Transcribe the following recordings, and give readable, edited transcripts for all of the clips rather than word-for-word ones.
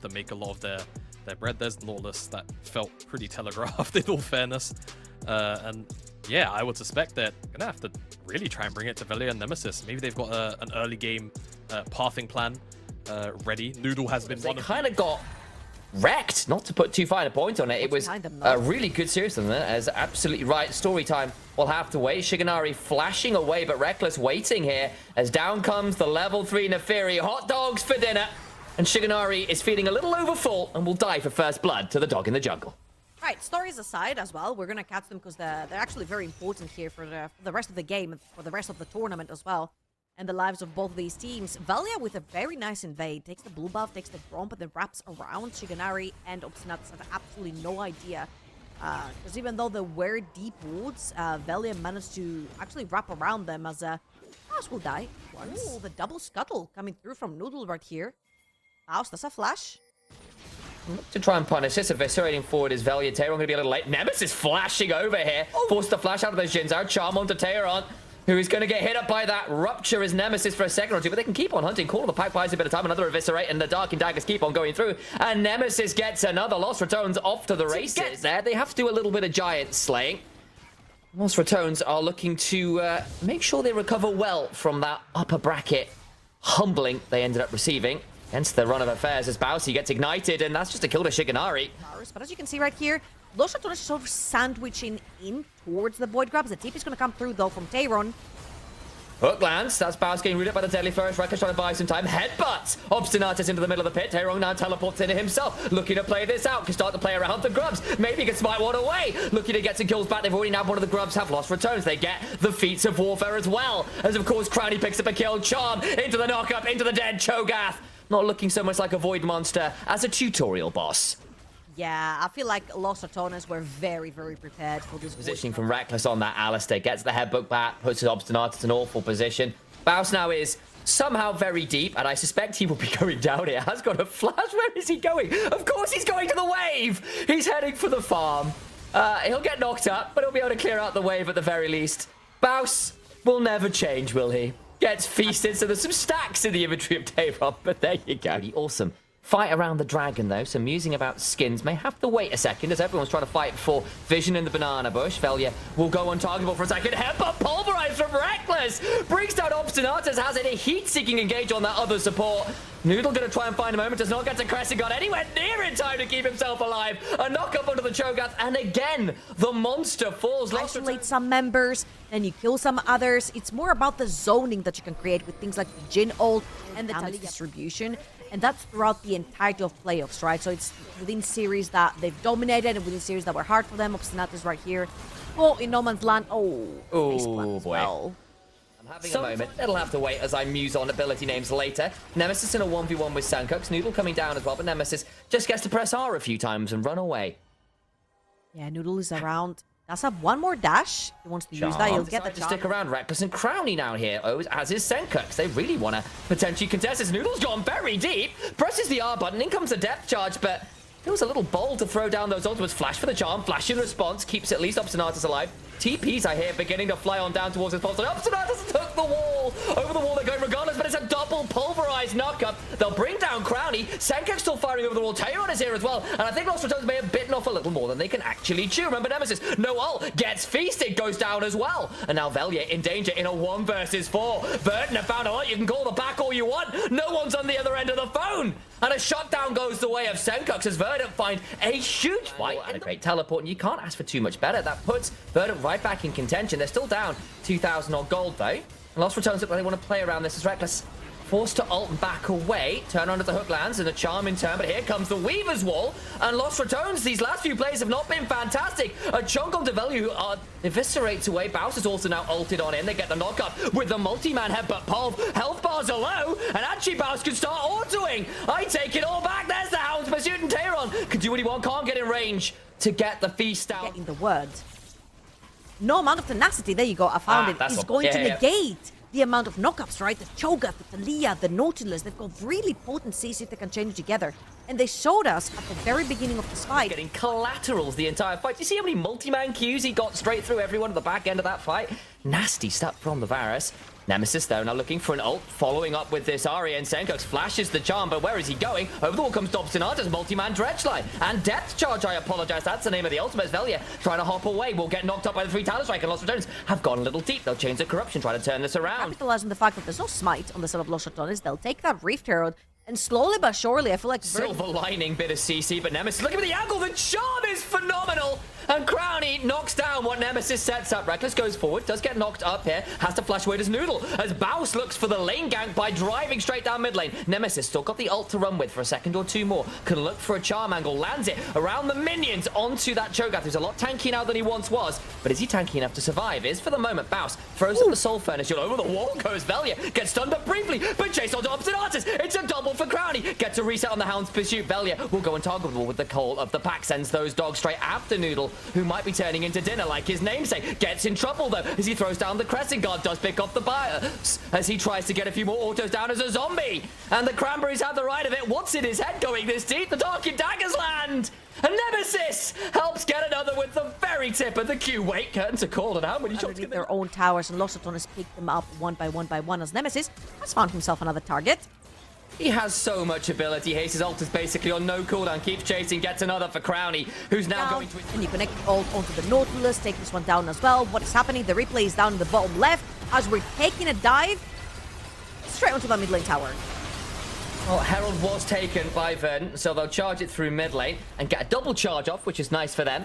to make a lot of their bread. There's Nautilus that felt pretty telegraphed in all fairness. And yeah, I would suspect they're going to have to really try and bring it to Velia and Nemesis. Maybe they've got an early game pathing plan ready. Noodle has been They kind of got wrecked, not to put too fine a point on it. It was a really good series of them, as absolutely right. Story time will have to wait. Shigenari flashing away, but Reckless waiting here as down comes the level 3 Neferi. Hot dogs for dinner. And Shigenari is feeling a little overfull and will die for first blood to the dog in the jungle. Right, stories aside as well, we're going to catch them because they're actually very important here for the rest of the game and for the rest of the tournament as well. And the lives of both of these teams. Velia with a very nice invade. Takes the blue buff, takes the Gromp, and then wraps around. Shigenari and Obstinatus have absolutely no idea. Because even though they were deep woods, Velia managed to actually wrap around them as Mouse will die once. Ooh, the double scuttle coming through from Noodle right here. Mouse, that's a flash. To try and punish this, eviscerating forward is Velia. Tehran going to be a little late. Nemesis flashing over here. Forced to flash out of those Jinzao. Charm onto Tehran, who is going to get hit up by that rupture as Nemesis for a second or two, but they can keep on hunting. Call of the Pack buys a bit of time, another eviscerate, and the Dark and Daggers keep on going through, and Nemesis gets another. Lost Ratones off to the races there. They have to do a little bit of giant slaying. Lost Ratones are looking to make sure they recover well from that upper bracket humbling they ended up receiving against the run of affairs as Bowsy gets ignited, and that's just a kill to Shigenari. But as you can see right here, Los Ratones is sort of sandwiching in towards the Void Grabs. The TP is going to come through, though, from Tehran. Hook lands. That's Baus getting rooted by the Deadly Flourish. Reckless trying to buy some time. Headbutts Obstinatus into the middle of the pit. Tehran now teleports into himself. Looking to play this out. Can start to play around the Grubs. Maybe he can smite one away. Looking to get some kills back. They've already nabbed one of the Grubs. Have Lost Returns. They get the Feats of Warfare as well. As, of course, Crowny picks up a kill. Charm into the knockup. Into the dead Cho'Gath. Not looking so much like a Void monster as a tutorial boss. Yeah, I feel like Los Ratones were very, very prepared for this. Positioning from Reckless on that Alistair. Gets the headbutt back. Puts his Obstinatus in an awful position. Baus now is somehow very deep, and I suspect he will be going down here. Has got a flash. Where is he going? Of course he's going to the wave. He's heading for the farm. He'll get knocked up, but he'll be able to clear out the wave at the very least. Baus will never change, will he? Gets feasted, so there's some stacks in the inventory of Tehran, but there you go. Awesome. Fight around the dragon, though, so musing about skins. May have to wait a second as everyone's trying to fight for vision in the banana bush. Velia will go untargetable for a second. Headbutt pulverized from Reckless. Brings down Obstinatus, has it a heat-seeking engage on that other support. Noodle going to try and find a moment. Does not get to Crescent anywhere near in time to keep himself alive. A knock up onto the Cho'Gath, and again, the monster falls. Isolate some members, then you kill some others. It's more about the zoning that you can create with things like the Jin ult and the damage distribution. And that's throughout the entirety of playoffs, right? So it's within series that they've dominated and within series that were hard for them. Obstinatus right here. Oh, in No Man's Land. Oh, boy. Well. I'm having a moment. It'll have to wait as I muse on ability names later. Nemesis in a 1v1 with Sankux. Noodle coming down as well, but Nemesis just gets to press R a few times and run away. Yeah, Noodle is around. Does have one more dash. He wants to use that. He'll get the to stick around. Reckless and Crowny now here, as is Senkux. They really want to potentially contest this. Noodle's gone very deep. Presses the R button. In comes the depth charge, but it was a little bold to throw down those ultimates. Flash for the charm. Flash in response. Keeps at least Obstinatus alive. TPs, I hear, beginning to fly on down towards his pulse. Obstinatus took the wall. Over the wall they're going regardless, but it's a double pulverized knockup. They'll bring down Crowny. Senkux still firing over the wall. Tehran is here as well. And I think Lost Ratones may have bitten off a little more than they can actually chew. Remember, Nemesis, no ult, gets feasted, goes down as well. And now Velia in danger in a 1 versus 4. Verdant have found a lot. You can call the back all you want. No one's on the other end of the phone. And a shutdown goes the way of Senkux as Verdant find a huge fight and a great teleport. And you can't ask for too much better. That puts Verdant right back in contention. They're still down 2,000 odd gold, though. And Lost Ratones look like they want to play around this as Reckless. Forced to ult and back away. Turn onto the hook lands and a charm in turn. But here comes the Weaver's Wall. And Lost Ratones, these last few plays have not been fantastic. A chunk on Develio who eviscerates away. Baus is also now ulted on in. They get the knock up with the multi-man headbutt pulve. Health bars are low. And actually Baus can start autoing. I take it all back. There's the Hound's Pursuit, and Tehran can do what he wants. Can't get in range to get the feast out. Getting the word. No amount of tenacity. There you go. I found it. Is going to negate the amount of knockups, right? The Cho'Gath, the Thalia, the Nautilus. They've got really potent C's if they can change together. And they showed us at the very beginning of this fight. Getting collaterals the entire fight. Do you see how many multi-man Qs he got straight through everyone at the back end of that fight? Nasty stuff from the Varus. Nemesis, though, now looking for an ult, following up with this Ari, and Senkox flashes the charm, but where is he going? Over the wall comes Dobsonata's multi-man dredge line, and depth charge, I apologize, that's the name of the ultimate. Velia trying to hop away, will get knocked up by the 3 Talon Strike, and Lost Ratones have gone a little deep. They'll change the corruption, try to turn this around. Capitalize on the fact that there's no smite on the side of Los Ratones. They'll take that Rift Herald, and slowly but surely, I feel like... Silver lining bit of CC, but Nemesis, look at the angle, the charm is phenomenal! And Crowny knocks down what Nemesis sets up. Reckless goes forward, does get knocked up here, has to flash away his Noodle, as Baus looks for the lane gank by driving straight down mid lane. Nemesis still got the ult to run with for a second or two more, can look for a charm angle, lands it around the minions onto that Cho'Gath, who's a lot tankier now than he once was, but is he tanky enough to survive? Is for the moment. Baus throws up the Soul Furnace, over the wall goes Velia, gets stunned up briefly, but chased onto Obstinatus. It's a double for Crowny, gets a reset on the Hound's pursuit. Velia will go and target with the call of the pack, sends those dogs straight after Noodle, who might be turning into dinner like his namesake. Gets in trouble though as he throws down the Crescent Guard, does pick off the bias as he tries to get a few more autos down as a zombie, and the Cranberries have the right of it. What's in his head going this deep? The Dark Daggers land, and Nemesis helps get another with the very tip of the Q. Wait, curtains are called, and how many shots underneath their own towers, and Los Ratones pick them up one by one as Nemesis has found himself another target. He has so much ability. Haste's ult is basically on no cooldown. Keeps chasing, gets another for Crowny, who's now going to... And you connect ult onto the Nautilus, take this one down as well. What is happening? The replay is down in the bottom left as we're taking a dive straight onto the mid lane tower. Well, Herald was taken by Verdant, so they'll charge it through mid lane and get a double charge off, which is nice for them.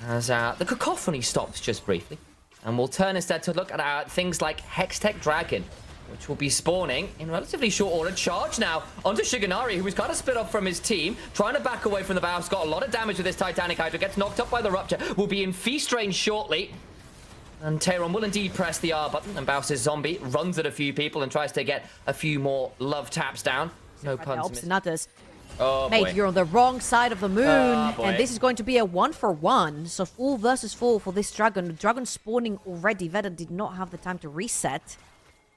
As the cacophony stops just briefly. And we'll turn instead to look at things like Hextech Dragon, which will be spawning in relatively short order. Charge now onto Shiganari, who was kind of split off from his team, trying to back away from the Baus. Got a lot of damage with this Titanic Hydra, gets knocked up by the Rupture, will be in feast range shortly. And Tehran will indeed press the R button, and Baus's zombie runs at a few people and tries to get a few more love taps down. No puns missed. Oh, mate, boy. you're on the wrong side of the moon, and this is going to be a 1-for-1. So full versus full for this dragon. The dragon spawning already. Verdant did not have the time to reset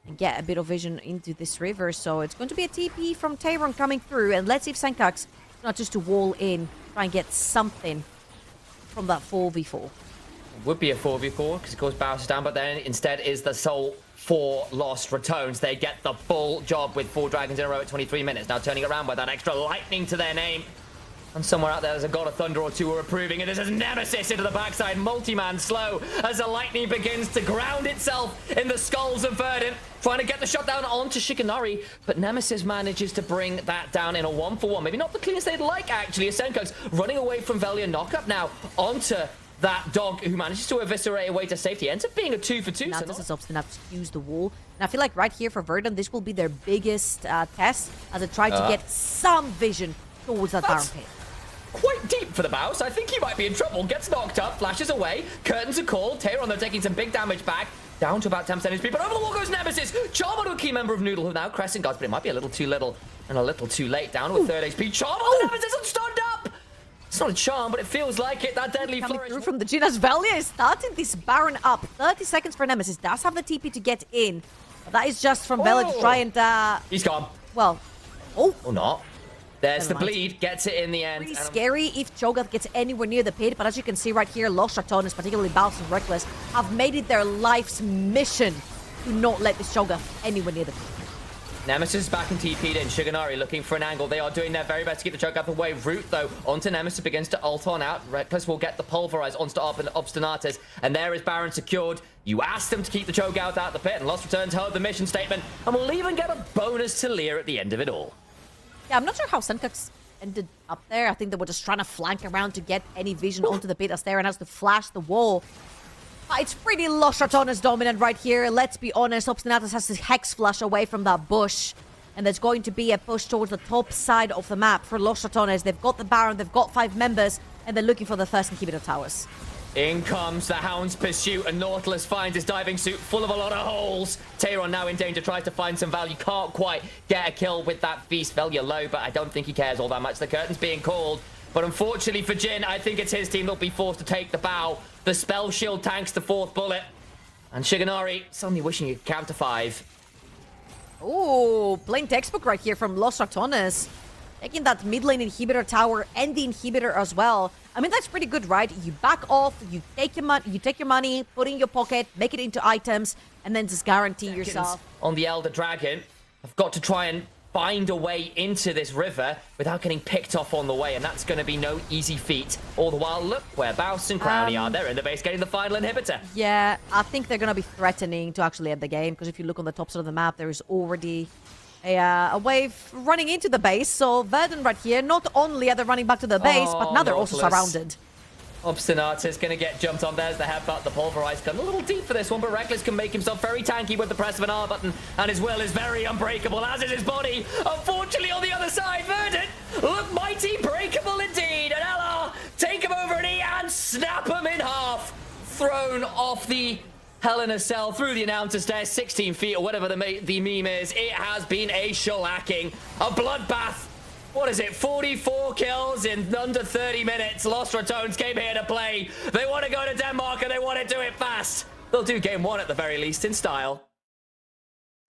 and get a bit of vision into this river. So it's going to be a TP from Tehran coming through. And let's see if Senkox not just to wall in, try and get something from that 4v4. Would be a 4v4 because it goes Baus down, but then instead is the soul for Lost Ratones. They get the full job with 4 dragons in a row at 23 minutes. Now turning around with that extra lightning to their name. And somewhere out there, there's a God of Thunder or two who are approving. And this is Nemesis into the backside. Multi-man slow as the lightning begins to ground itself in the skulls of Verdant. Trying to get the shutdown onto Shikanari. But Nemesis manages to bring that down in a 1-for-1. Maybe not the cleanest they'd like, actually. Senkox running away from Velia. Knock up now onto that dog who manages to eviscerate away to safety. Ends up being a 2-for-2. Now this is obstinate to use the wall. And I feel like right here for Verdant, this will be their biggest test as they try to get some vision towards that Baron pit. Quite deep for the Baus. I think he might be in trouble. Gets knocked up, flashes away. Curtains are called. Tehran, they're taking some big damage back. Down to about 10% HP, but over the wall goes Nemesis. Charm onto a key member of Noodle, who now Crescent Guards, but it might be a little too little and a little too late. Down with 3rd HP. Charm on the Nemesis and stunned up. It's not a charm, but it feels like it. That deadly coming flourish through from the Ginas. Velia is starting this Baron up. 30 seconds for Nemesis. Does have the TP to get in, but that is just from Velia to try and... He's gone. Well, or not. There's Never the mind. bleed, gets it in the end. Pretty scary if Cho'Gath gets anywhere near the pit, but as you can see right here, Lost Ratones, particularly Baus and Reckless, have made it their life's mission to not let this Cho'Gath anywhere near the pit. Nemesis is back in TP'd in. Shiganari looking for an angle. They are doing their very best to keep the Cho'Gath away. Root, though, onto Nemesis, begins to ult on out. Reckless will get the pulverize onto Obstinatus, and there is Baron secured. You asked them to keep the Cho'Gath out the pit, and Lost Returns heard the mission statement, and will even get a bonus to Lear at the end of it all. Yeah, I'm not sure how Senkox ended up there. I think they were just trying to flank around to get any vision onto the pit as Theron has to flash the wall. It's pretty Lost Ratones dominant right here. Let's be honest, Obstinatus has his Hex flash away from that bush. And there's going to be a push towards the top side of the map for Lost Ratones. They've got the Baron, they've got 5 members, and they're looking for the first inhibitor towers. In comes the Hound's pursuit, and Nautilus finds his diving suit full of a lot of holes. Tehran now in danger, tries to find some value. Can't quite get a kill with that Feast. Velia low, but I don't think he cares all that much. The curtain's being called. But unfortunately for Jin, I think it's his team that'll be forced to take the bow. The spell shield tanks the 4th bullet. And Shiganari suddenly wishing he could counter 5. Ooh, plain textbook right here from Lost Ratones. taking that mid lane inhibitor tower and the inhibitor as well. I mean, that's pretty good, right? You back off, you take your money, put it in your pocket, make it into items, and then just guarantee yourself. On the Elder Dragon, I've got to try and find a way into this river without getting picked off on the way, and that's going to be no easy feat. All the while, look where Baus and Crowny are. They're in the base getting the final inhibitor. Yeah, I think they're going to be threatening to actually end the game, because if you look on the top side of the map, there is already a wave running into the base. So Verdant right here, not only are they running back to the base, but now they're also surrounded. Obstinatus going to get jumped on. There's the headbutt. The pulverize gun a little deep for this one, but Reckless can make himself very tanky with the press of an R button, and his will is very unbreakable, as is his body. Unfortunately, on the other side, Verdant look mighty breakable indeed, and LR take him over an E and snap him in half. Thrown off the Hell in a Cell through the announcer's desk, 16 feet or whatever the meme is. It has been a shellacking, a bloodbath. What is it, 44 kills in under 30 minutes. Lost Ratones came here to play. They want to go to Denmark and they want to do it fast. They'll do game one at the very least in style.